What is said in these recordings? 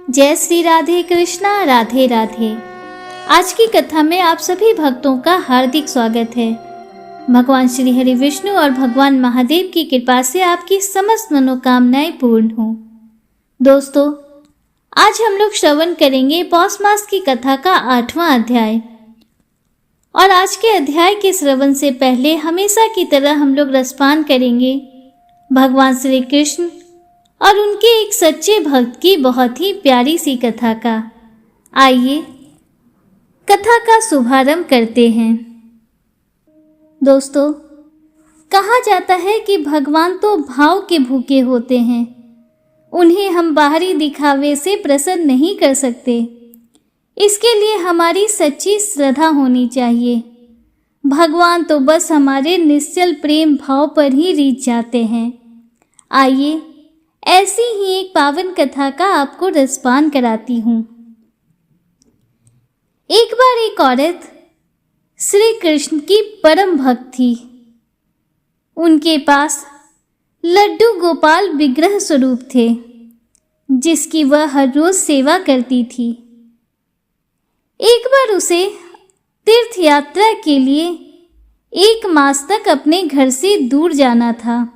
जय श्री राधे कृष्णा, राधे राधे। आज की कथा में आप सभी भक्तों का हार्दिक स्वागत है। भगवान श्री हरि विष्णु और भगवान महादेव की कृपा से आपकी समस्त मनोकामनाएं पूर्ण हो। दोस्तों, आज हम लोग श्रवण करेंगे पौष मास की कथा का 8वां अध्याय। और आज के अध्याय के श्रवण से पहले हमेशा की तरह हम लोग रसपान करेंगे भगवान श्री कृष्ण और उनके एक सच्चे भक्त की बहुत ही प्यारी सी कथा का। आइए कथा का शुभारंभ करते हैं। दोस्तों, कहा जाता है कि भगवान तो भाव के भूखे होते हैं, उन्हें हम बाहरी दिखावे से प्रसन्न नहीं कर सकते। इसके लिए हमारी सच्ची श्रद्धा होनी चाहिए। भगवान तो बस हमारे निश्चल प्रेम भाव पर ही रीझ जाते हैं। आइए ऐसी ही एक पावन कथा का आपको रसपान कराती हूँ। एक बार एक औरत श्री कृष्ण की परम भक्त थी। उनके पास लड्डू गोपाल विग्रह स्वरूप थे, जिसकी वह हर रोज सेवा करती थी। एक बार उसे तीर्थ यात्रा के लिए 1 मास तक अपने घर से दूर जाना था।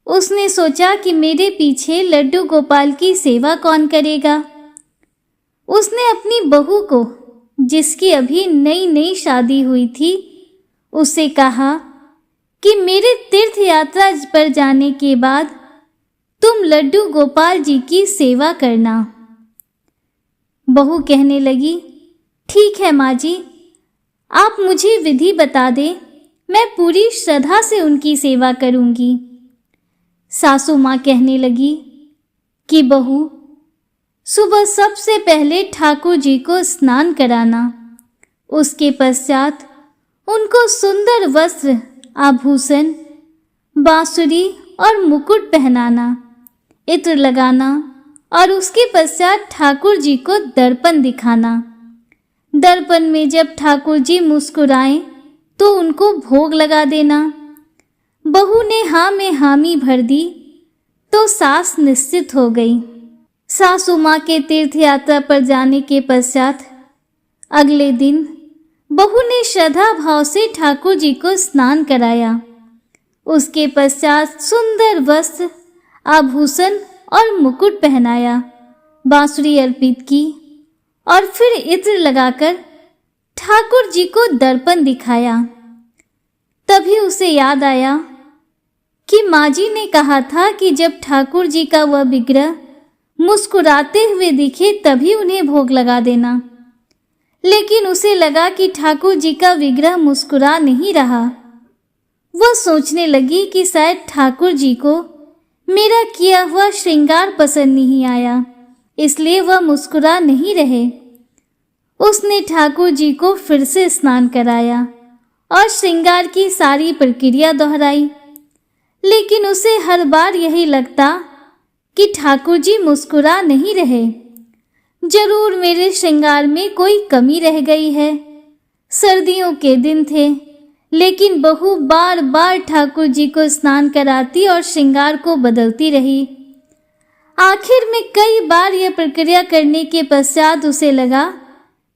उसने सोचा कि मेरे पीछे लड्डू गोपाल की सेवा कौन करेगा। उसने अपनी बहू को, जिसकी अभी नई नई शादी हुई थी, उससे कहा कि मेरे तीर्थ यात्रा पर जाने के बाद तुम लड्डू गोपाल जी की सेवा करना। बहू कहने लगी, ठीक है माँ जी, आप मुझे विधि बता दें, मैं पूरी श्रद्धा से उनकी सेवा करूंगी। सासू माँ कहने लगी कि बहू, सुबह सबसे पहले ठाकुर जी को स्नान कराना, उसके पश्चात उनको सुंदर वस्त्र, आभूषण, बांसुरी और मुकुट पहनाना, इत्र लगाना और उसके पश्चात ठाकुर जी को दर्पण दिखाना। दर्पण में जब ठाकुर जी मुस्कुराएं तो उनको भोग लगा देना। बहू ने हाँ में हामी भर दी तो सास निश्चित हो गई। सासू माँ के तीर्थ यात्रा पर जाने के पश्चात अगले दिन बहू ने श्रद्धा भाव से ठाकुर जी को स्नान कराया। उसके पश्चात सुंदर वस्त्र, आभूषण और मुकुट पहनाया, बांसुरी अर्पित की और फिर इत्र लगाकर ठाकुर जी को दर्पण दिखाया। तभी उसे याद आया कि माँ जी ने कहा था कि जब ठाकुर जी का वह विग्रह मुस्कुराते हुए दिखे तभी उन्हें भोग लगा देना। लेकिन उसे लगा कि ठाकुर जी का विग्रह मुस्कुरा नहीं रहा। वह सोचने लगी कि शायद ठाकुर जी को मेरा किया हुआ श्रृंगार पसंद नहीं आया, इसलिए वह मुस्कुरा नहीं रहे। उसने ठाकुर जी को फिर से स्नान कराया और श्रृंगार की सारी प्रक्रिया दोहराई। लेकिन उसे हर बार यही लगता कि ठाकुर जी मुस्कुरा नहीं रहे। जरूर मेरे श्रृंगार में कोई कमी रह गई है। सर्दियों के दिन थे, लेकिन बहू बार बार ठाकुर जी को स्नान कराती और श्रृंगार को बदलती रही। आखिर में कई बार यह प्रक्रिया करने के पश्चात उसे लगा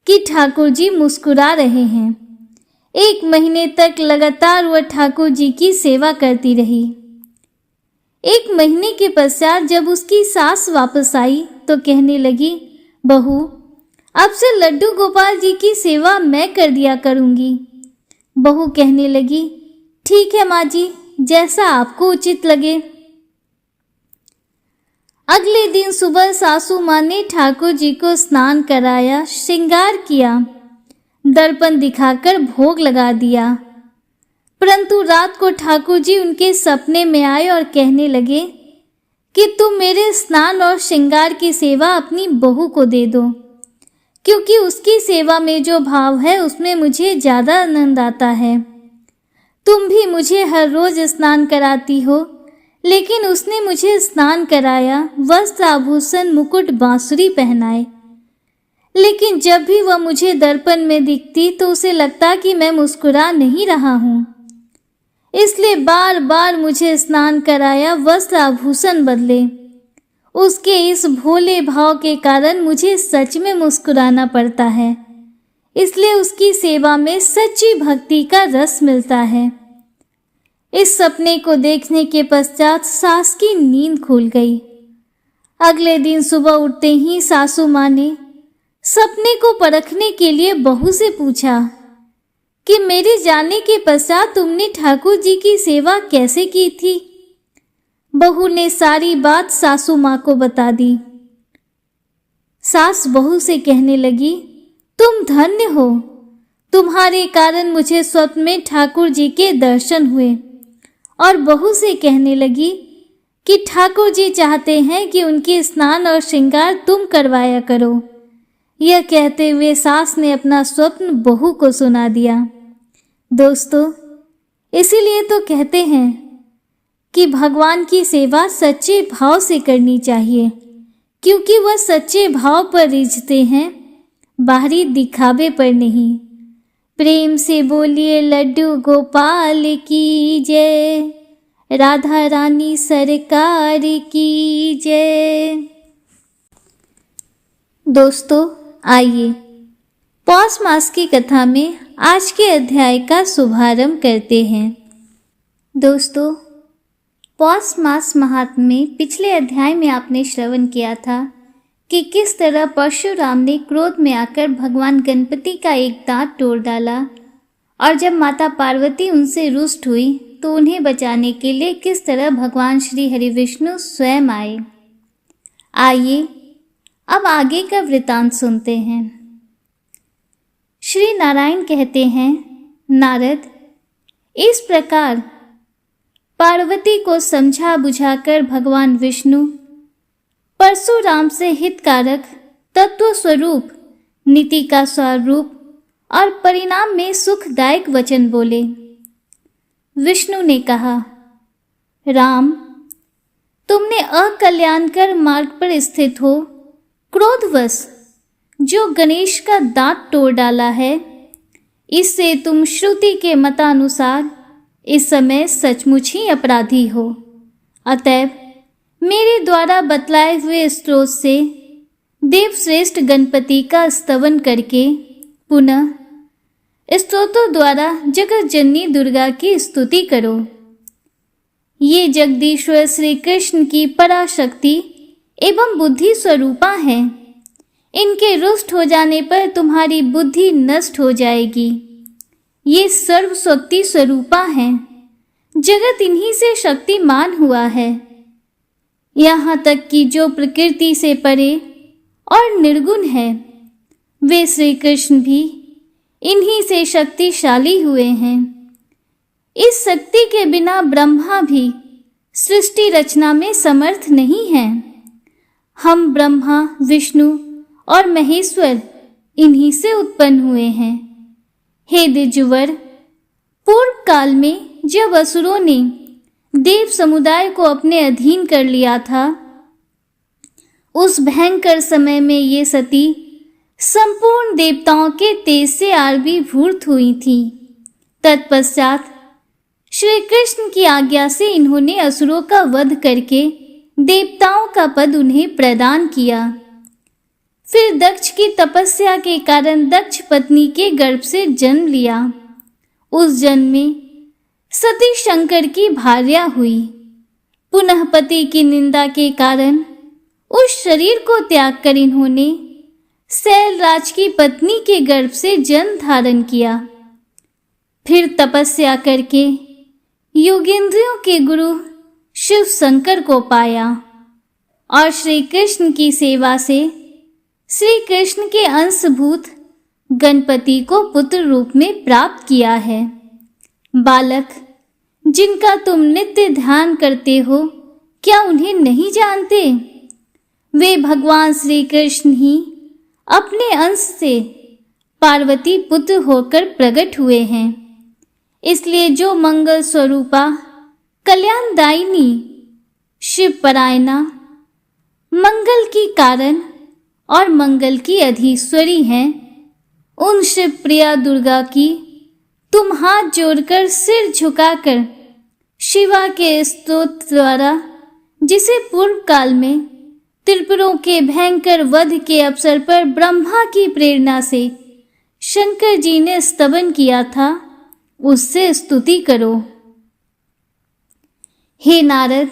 कि ठाकुर जी मुस्कुरा रहे हैं। 1 महीने तक लगातार वह ठाकुर जी की सेवा करती रही। 1 महीने के पश्चात जब उसकी सास वापस आई तो कहने लगी, बहू, अब से लड्डू गोपाल जी की सेवा मैं कर दिया करूंगी। बहू कहने लगी, ठीक है माँ जी, जैसा आपको उचित लगे। अगले दिन सुबह सासू माँ ने ठाकुर जी को स्नान कराया, श्रृंगार किया, दर्पण दिखाकर भोग लगा दिया। परंतु रात को ठाकुर जी उनके सपने में आए और कहने लगे कि तुम मेरे स्नान और श्रृंगार की सेवा अपनी बहू को दे दो, क्योंकि उसकी सेवा में जो भाव है उसमें मुझे ज़्यादा आनंद आता है। तुम भी मुझे हर रोज स्नान कराती हो, लेकिन उसने मुझे स्नान कराया, वस्त्र, आभूषण, मुकुट, बांसुरी पहनाए, लेकिन जब भी वह मुझे दर्पण में दिखती तो उसे लगता कि मैं मुस्कुरा नहीं रहा हूँ। इसलिए बार बार मुझे स्नान कराया, वस्त्र, आभूषण बदले। उसके इस भोले भाव के कारण मुझे सच में मुस्कुराना पड़ता है। इसलिए उसकी सेवा में सच्ची भक्ति का रस मिलता है। इस सपने को देखने के पश्चात सास की नींद खुल गई। अगले दिन सुबह उठते ही सासू माँ ने सपने को परखने के लिए बहू से पूछा कि मेरे जाने के पश्चात तुमने ठाकुर जी की सेवा कैसे की थी। बहू ने सारी बात सासू माँ को बता दी। सास बहू से कहने लगी, तुम धन्य हो, तुम्हारे कारण मुझे स्वप्न में ठाकुर जी के दर्शन हुए। और बहू से कहने लगी कि ठाकुर जी चाहते हैं कि उनके स्नान और श्रृंगार तुम करवाया करो। यह कहते हुए सास ने अपना स्वप्न बहू को सुना दिया। दोस्तों, इसीलिए तो कहते हैं कि भगवान की सेवा सच्चे भाव से करनी चाहिए, क्योंकि वह सच्चे भाव पर रिझते हैं, बाहरी दिखावे पर नहीं। प्रेम से बोलिए लड्डू गोपाल की जय, राधा रानी सरकार की जय। दोस्तों, आइए पौष मास की कथा में आज के अध्याय का शुभारंभ करते हैं। दोस्तों, पौष मास महात्म्य में पिछले अध्याय में आपने श्रवण किया था कि किस तरह परशुराम ने क्रोध में आकर भगवान गणपति का एक दांत तोड़ डाला, और जब माता पार्वती उनसे रुष्ट हुई तो उन्हें बचाने के लिए किस तरह भगवान श्री हरि विष्णु स्वयं आए। आइए अब आगे का वृतांत सुनते हैं। श्री नारायण कहते हैं, नारद, इस प्रकार पार्वती को समझा बुझाकर भगवान विष्णु परशुराम से हितकारक, तत्व स्वरूप, नीति का स्वरूप और परिणाम में सुखदायक वचन बोले। विष्णु ने कहा, राम, तुमने अकल्याणकर मार्ग पर स्थित हो क्रोधवश जो गणेश का दांत तोड़ डाला है, इससे तुम श्रुति के मतानुसार इस समय सचमुच ही अपराधी हो। अतएव मेरे द्वारा बतलाए हुए स्त्रोत से देवश्रेष्ठ गणपति का स्तवन करके पुनः स्तोत्रों द्वारा जगत जननी दुर्गा की स्तुति करो। ये जगदीश्वर श्री कृष्ण की पराशक्ति एवं बुद्धि स्वरूपा हैं। इनके रुष्ट हो जाने पर तुम्हारी बुद्धि नष्ट हो जाएगी। ये सर्वशक्ति स्वरूपा हैं। जगत इन्हीं से शक्तिमान हुआ है। यहाँ तक कि जो प्रकृति से परे और निर्गुण है, वे श्री कृष्ण भी इन्हीं से शक्तिशाली हुए हैं। इस शक्ति के बिना ब्रह्मा भी सृष्टि रचना में समर्थ नहीं है। हम ब्रह्मा, विष्णु और महेश्वर इन्हीं से उत्पन्न हुए हैं। हे द्विजवर, पूर्व काल में जब असुरों ने देव समुदाय को अपने अधीन कर लिया था, उस भयंकर समय में ये सती संपूर्ण देवताओं के तेज से आविर्भूत हुई थी। तत्पश्चात श्री कृष्ण की आज्ञा से इन्होंने असुरों का वध करके देवताओं का पद उन्हें प्रदान किया। फिर दक्ष की तपस्या के कारण दक्ष पत्नी के गर्भ से जन्म लिया। उस जन्म में सती शंकर की भार्या हुई। पुनः पति की निंदा के कारण उस शरीर को त्याग कर इन्होंने शैलराज की पत्नी के गर्भ से जन्म धारण किया। फिर तपस्या करके योगेंद्रियों के गुरु शिव शंकर को पाया और श्री कृष्ण की सेवा से श्री कृष्ण के अंशभूत गणपति को पुत्र रूप में प्राप्त किया है। बालक, जिनका तुम नित्य ध्यान करते हो, क्या उन्हें नहीं जानते? वे भगवान श्री कृष्ण ही अपने अंश से पार्वती पुत्र होकर प्रकट हुए हैं। इसलिए जो मंगल स्वरूपा, कल्याणदायिनी, शिव परायणा, मंगल की कारण और मंगल की अधीश्वरी हैं, उन शिव प्रिया दुर्गा की तुम हाथ जोड़कर सिर झुकाकर शिवा के स्तोत्र द्वारा, जिसे पूर्व काल में त्रिपुरों के भयंकर वध के अवसर पर ब्रह्मा की प्रेरणा से शंकर जी ने स्तवन किया था, उससे स्तुति करो। हे नारद,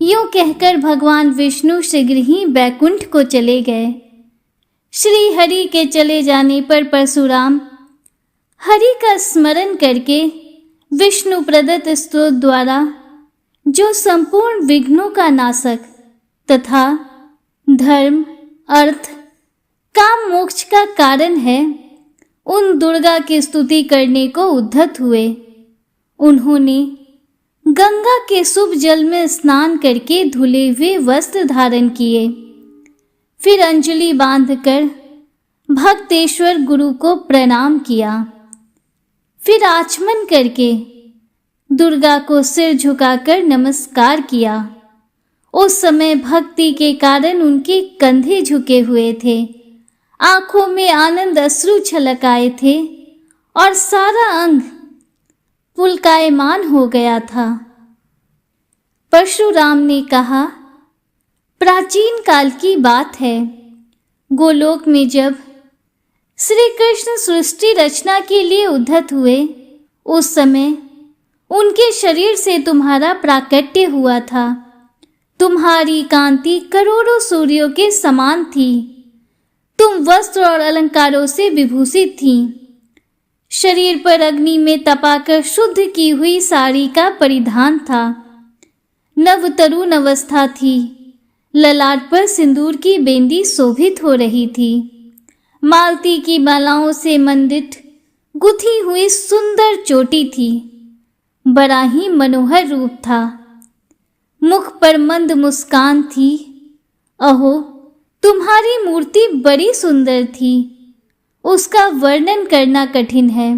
यूं कहकर भगवान विष्णु शीघ्र ही बैकुंठ को चले गए। श्री हरि के चले जाने पर परशुराम हरि का स्मरण करके विष्णु प्रदत्त स्तोत्र द्वारा, जो संपूर्ण विघ्नों का नाशक तथा धर्म, अर्थ, काम, मोक्ष का कारण है, उन दुर्गा की स्तुति करने को उद्धत हुए। उन्होंने गंगा के शुभ जल में स्नान करके धुले हुए वस्त्र धारण किए, फिर अंजलि बांधकर भक्तेश्वर गुरु को प्रणाम किया, फिर आचमन करके दुर्गा को सिर झुकाकर नमस्कार किया। उस समय भक्ति के कारण उनके कंधे झुके हुए थे, आंखों में आनंद अश्रु छलक आए थे और सारा अंग पुलकायमान हो गया था। परशुराम ने कहा, प्राचीन काल की बात है, गोलोक में जब श्री कृष्ण सृष्टि रचना के लिए उद्धत हुए, उस समय उनके शरीर से तुम्हारा प्राकट्य हुआ था। तुम्हारी कांति करोड़ों सूर्यों के समान थी। तुम वस्त्र और अलंकारों से विभूषित थी। शरीर पर अग्नि में तपाकर शुद्ध की हुई साड़ी का परिधान था। नव तरुण अवस्था थी। ललाट पर सिंदूर की बेंदी शोभित हो रही थी। मालती की मालाओं से मंडित गुथी हुई सुंदर चोटी थी। बड़ा ही मनोहर रूप था। मुख पर मंद मुस्कान थी। अहो, तुम्हारी मूर्ति बड़ी सुंदर थी, उसका वर्णन करना कठिन है।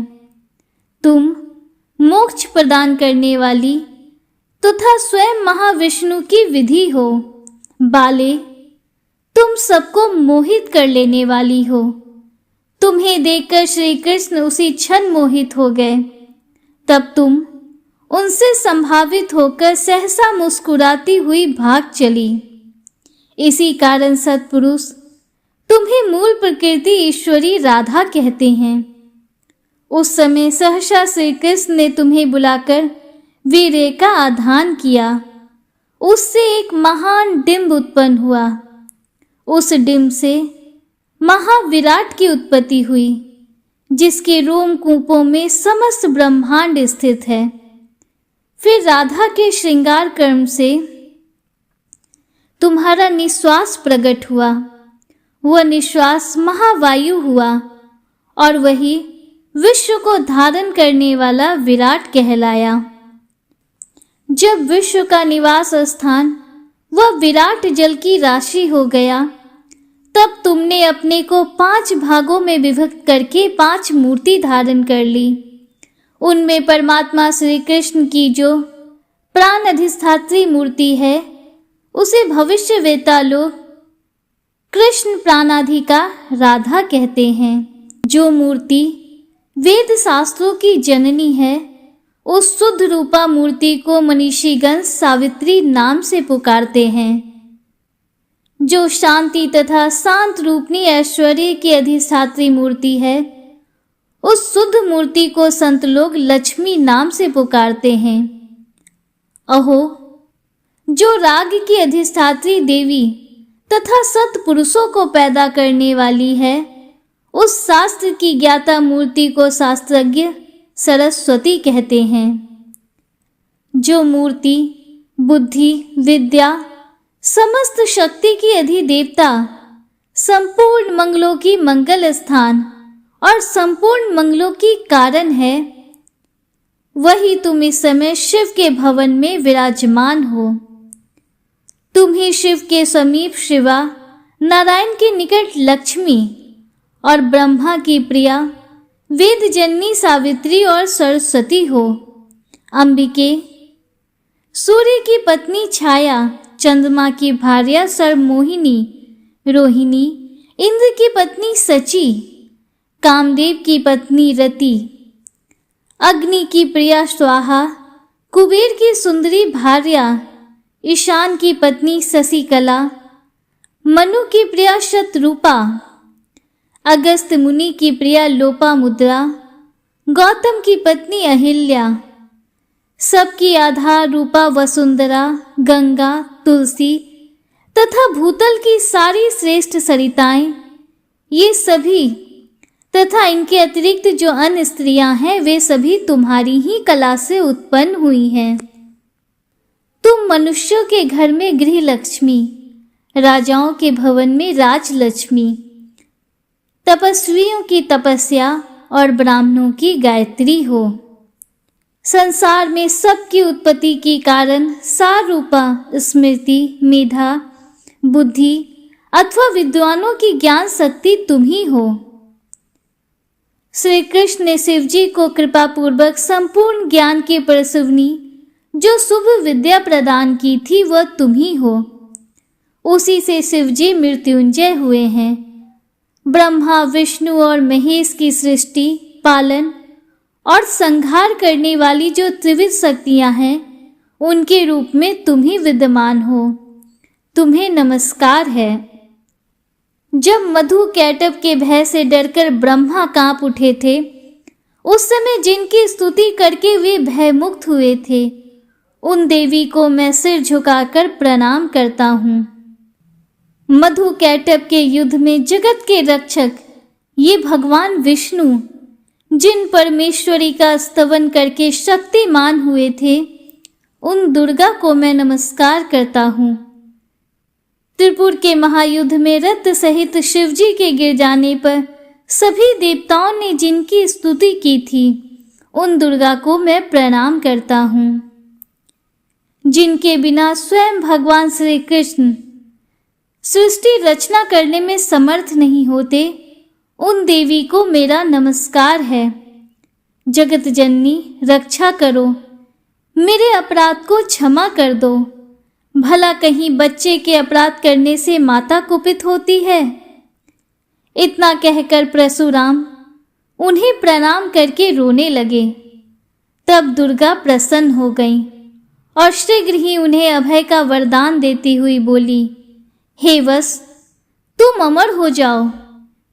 तुम मोक्ष प्रदान करने वाली तथा स्वयं महाविष्णु की विधि हो। बाले, तुम सबको मोहित कर लेने वाली हो। तुम्हें देखकर श्री कृष्ण उसी क्षण मोहित हो गए। तब तुम उनसे संभावित होकर सहसा मुस्कुराती हुई भाग चली। इसी कारण सत्पुरुष तुम्हें मूल प्रकृति ईश्वरी राधा कहते हैं। उस समय सहसा श्री कृष्ण ने तुम्हें बुलाकर वीर्य का आधान किया। उससे एक महान डिंब उत्पन्न हुआ। उस डिंब से महाविराट की उत्पत्ति हुई, जिसके रोमकूपों में समस्त ब्रह्मांड स्थित है। फिर राधा के श्रृंगार कर्म से तुम्हारा निश्वास प्रकट हुआ। वह निश्वास महावायु हुआ और वही विश्व को धारण करने वाला विराट कहलाया। जब विश्व का निवास स्थान वह विराट जल की राशि हो गया, तब तुमने अपने को 5 भागों में विभक्त करके 5 मूर्ति धारण कर ली। उनमें परमात्मा श्री कृष्ण की जो प्राण अधिष्ठात्री मूर्ति है, उसे भविष्यवेता लोग कृष्ण प्राणाधिका राधा कहते हैं। जो मूर्ति वेद शास्त्रों की जननी है, उस शुद्ध रूपा मूर्ति को मनीषीगण सावित्री नाम से पुकारते हैं। जो शांति तथा शांत रूपनी ऐश्वर्य की अधिष्ठात्री मूर्ति है, उस शुद्ध मूर्ति को संत लोग लक्ष्मी नाम से पुकारते हैं। अहो, जो राग की अधिष्ठात्री देवी तथा सत्पुरुषों को पैदा करने वाली है, उस शास्त्र की ज्ञाता मूर्ति को शास्त्रज्ञ सरस्वती कहते हैं। जो मूर्ति बुद्धि, विद्या, समस्त शक्ति की अधिदेवता, संपूर्ण मंगलों की मंगल स्थान और संपूर्ण मंगलों की कारण है, वही तुम इस समय शिव के भवन में विराजमान हो। तुम ही शिव के समीप शिवा, नारायण के निकट लक्ष्मी और ब्रह्मा की प्रिया वेद जननी सावित्री और सरस्वती हो। अंबिके, सूर्य की पत्नी छाया, चंद्रमा की भार्या सर्वमोहिनी रोहिणी, इंद्र की पत्नी सची, कामदेव की पत्नी रति, अग्नि की प्रिया स्वाहा, कुबेर की सुंदरी भार्या, ईशान की पत्नी शशिकला, मनु की प्रिया शतरूपा, अगस्त मुनि की प्रिया लोपामुद्रा, गौतम की पत्नी अहिल्या, सबकी आधार रूपा वसुंधरा, गंगा, तुलसी तथा भूतल की सारी श्रेष्ठ सरिताएं, ये सभी तथा इनके अतिरिक्त जो अन्य स्त्रियां हैं वे सभी तुम्हारी ही कला से उत्पन्न हुई हैं। तुम मनुष्यों के घर में गृह लक्ष्मी, राजाओं के भवन में राजलक्ष्मी, तपस्वियों की तपस्या और ब्राह्मणों की गायत्री हो। संसार में सबकी उत्पत्ति के कारण सारूपा, स्मृति, मेधा, बुद्धि अथवा विद्वानों की ज्ञान शक्ति तुम ही हो। श्री कृष्ण ने शिव जी को कृपा पूर्वक संपूर्ण ज्ञान की प्रसवनी जो शुभ विद्या प्रदान की थी वह तुम ही हो। उसी से शिव जी मृत्युंजय हुए हैं। ब्रह्मा, विष्णु और महेश की सृष्टि, पालन और संहार करने वाली जो त्रिविध शक्तियां हैं उनके रूप में तुम ही विद्यमान हो। तुम्हें नमस्कार है। जब मधु कैटभ के भय से डरकर ब्रह्मा कांप उठे थे, उस समय जिनकी स्तुति करके वे भयमुक्त हुए थे, उन देवी को मैं सिर झुकाकर प्रणाम करता हूँ। मधु कैटभ के युद्ध में जगत के रक्षक ये भगवान विष्णु, जिन परमेश्वरी का स्तवन करके शक्तिमान हुए थे, उन दुर्गा को मैं नमस्कार करता हूँ। त्रिपुर के महायुद्ध में रथ सहित शिवजी के गिर जाने पर सभी देवताओं ने जिनकी स्तुति की थी, उन दुर्गा को मैं प्रणाम करता हूँ। जिनके बिना स्वयं भगवान श्री कृष्ण सृष्टि रचना करने में समर्थ नहीं होते, उन देवी को मेरा नमस्कार है। जगत जननी रक्षा करो, मेरे अपराध को क्षमा कर दो। भला कहीं बच्चे के अपराध करने से माता कुपित होती है? इतना कहकर परशुराम उन्हें प्रणाम करके रोने लगे। तब दुर्गा प्रसन्न हो गईं और शीघ्र ही उन्हें अभय का वरदान देती हुई बोली, हे वत्स, तुम अमर हो जाओ।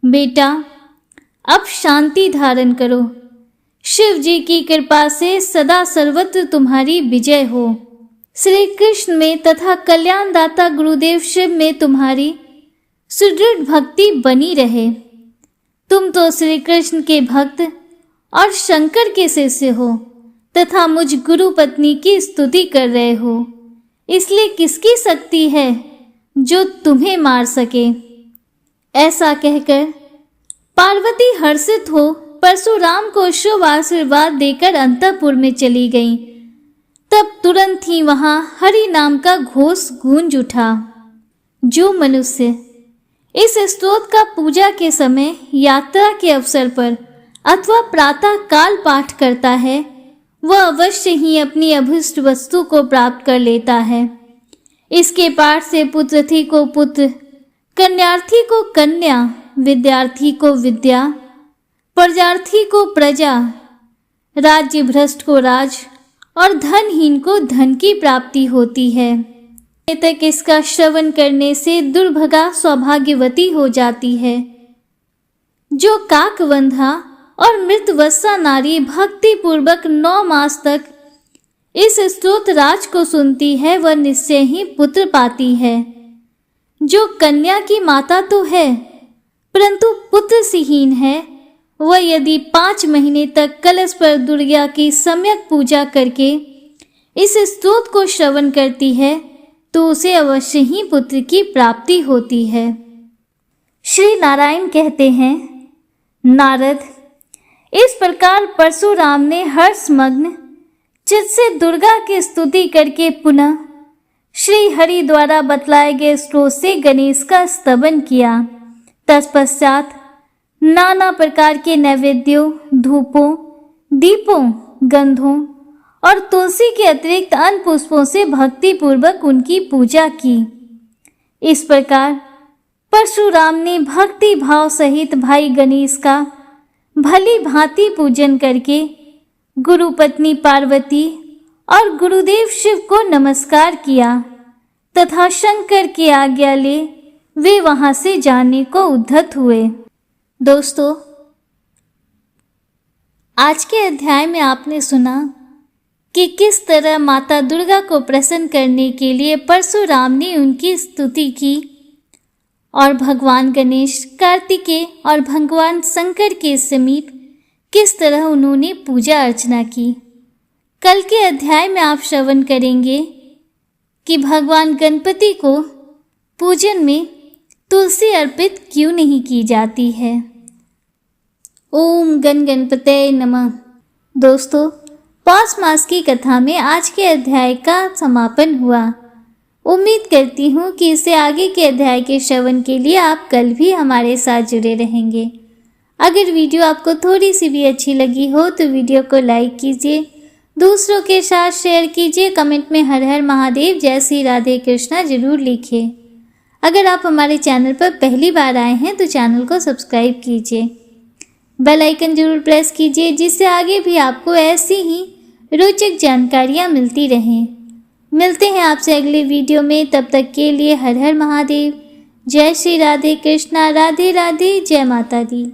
बेटा, अब शांति धारण करो। शिव जी की कृपा से सदा सर्वत्र तुम्हारी विजय हो। श्री कृष्ण में तथा कल्याणदाता गुरुदेव शिव में तुम्हारी सुदृढ़ भक्ति बनी रहे। तुम तो श्री कृष्ण के भक्त और शंकर के शिष्य हो तथा मुझ गुरु पत्नी की स्तुति कर रहे हो, इसलिए किसकी शक्ति है जो तुम्हें मार सके? ऐसा कहकर पार्वती हर्षित हो परशुराम को शुभ आशीर्वाद देकर अंतःपुर में चली गईं। तब तुरंत ही वहां हरि नाम का घोष गूंज उठा। जो मनुष्य इस स्तोत्र का पूजा के समय, यात्रा के अवसर पर अथवा प्रातः काल पाठ करता है, वह अवश्य ही अपनी अभीष्ट वस्तु को प्राप्त कर लेता है। इसके पाठ से पुत्रथी को पुत्र, कन्यार्थी को कन्या, विद्यार्थी को विद्या, प्रजार्थी को प्रजा, राज्य भ्रष्ट को राज और धनहीन को धन की प्राप्ति होती है। तक इसका श्रवण करने से दुर्भगा सौभाग्यवती हो जाती है। जो काकवंधा और मृतवत्सा नारी भक्ति पूर्वक 9 मास तक इस स्तोत्र राज को सुनती है, वह निश्चय ही पुत्र पाती है। जो कन्या की माता तो है परंतु पुत्र सिहीन है, वह यदि 5 महीने तक कलश पर दुर्गा की सम्यक पूजा करके इस स्तोत्र को श्रवण करती है तो उसे अवश्य ही पुत्र की प्राप्ति होती है। श्री नारायण कहते हैं, नारद, इस प्रकार परशुराम ने हर्षमग्न चित्त से दुर्गा की स्तुति करके पुनः श्री हरि द्वारा बतलाए गए स्रोत से गणेश का स्तवन किया। तत्पश्चात नाना प्रकार के नैवेद्यों, धूपों, दीपों, गंधों और तुलसी के अतिरिक्त अन्य पुष्पों से भक्ति पूर्वक उनकी पूजा की। इस प्रकार परशुराम ने भक्ति भाव सहित भाई गणेश का भली भांति पूजन करके गुरु पत्नी पार्वती और गुरुदेव शिव को नमस्कार किया तथा शंकर की आज्ञा ले वे वहां से जाने को उद्धत हुए। दोस्तों, आज के अध्याय में आपने सुना कि किस तरह माता दुर्गा को प्रसन्न करने के लिए परशुराम ने उनकी स्तुति की और भगवान गणेश, कार्तिकेय और भगवान शंकर के समीप किस तरह उन्होंने पूजा अर्चना की। कल के अध्याय में आप श्रवण करेंगे कि भगवान गणपति को पूजन में तुलसी अर्पित क्यों नहीं की जाती है। ओम गण गणपतये नमः। दोस्तों, पौष मास की कथा में आज के अध्याय का समापन हुआ। उम्मीद करती हूँ कि इससे आगे के अध्याय के श्रवण के लिए आप कल भी हमारे साथ जुड़े रहेंगे। अगर वीडियो आपको थोड़ी सी भी अच्छी लगी हो तो वीडियो को लाइक कीजिए, दूसरों के साथ शेयर कीजिए, कमेंट में हर हर महादेव, जय श्री राधे कृष्णा जरूर लिखिए। अगर आप हमारे चैनल पर पहली बार आए हैं तो चैनल को सब्सक्राइब कीजिए, बेल आइकन जरूर प्रेस कीजिए, जिससे आगे भी आपको ऐसी ही रोचक जानकारियाँ मिलती रहें। मिलते हैं आपसे अगले वीडियो में, तब तक के लिए हर हर महादेव, जय श्री राधे कृष्णा, राधे राधे, जय माता दी।